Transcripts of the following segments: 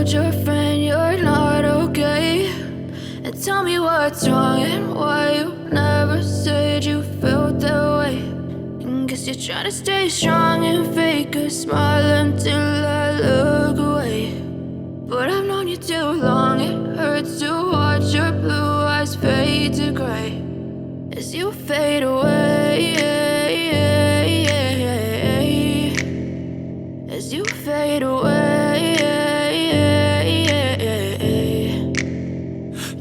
told your friend you're not okay, and tell me what's wrong and why you never said you felt that way. And guess you're trying to stay strong and fake a smile until I look away. But I've known you too long, it hurts to watch your blue eyes fade to gray as you fade away, as you fade away.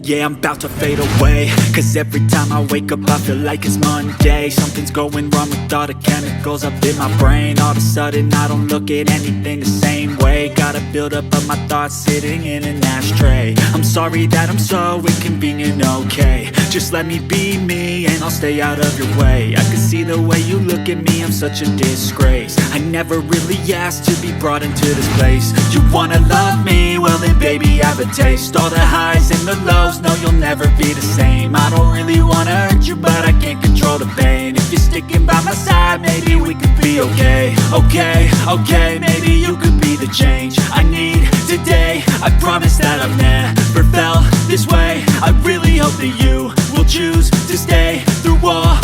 Yeah, I'm about to fade away, cause every time I wake up I feel like it's Monday. Something's going wrong with all the chemicals up in my brain. All of a sudden I don't look at anything the same way. Gotta build up of my thoughts sitting in an ashtray. I'm sorry that I'm so inconvenient, okay. Just let me be me and I'll stay out of your way. I can see the way you look at me, I'm such a disgrace. I never really asked to be brought into this place. You wanna love me? Well then baby I have a taste. All the highs and the lows, no you'll never be the same. I don't really wanna hurt you but I can't control the pain. If you're sticking by my side maybe we could be okay. Okay, maybe you could be the change I need today. I promise that I've never felt this way. I really hope that you will choose to stay through all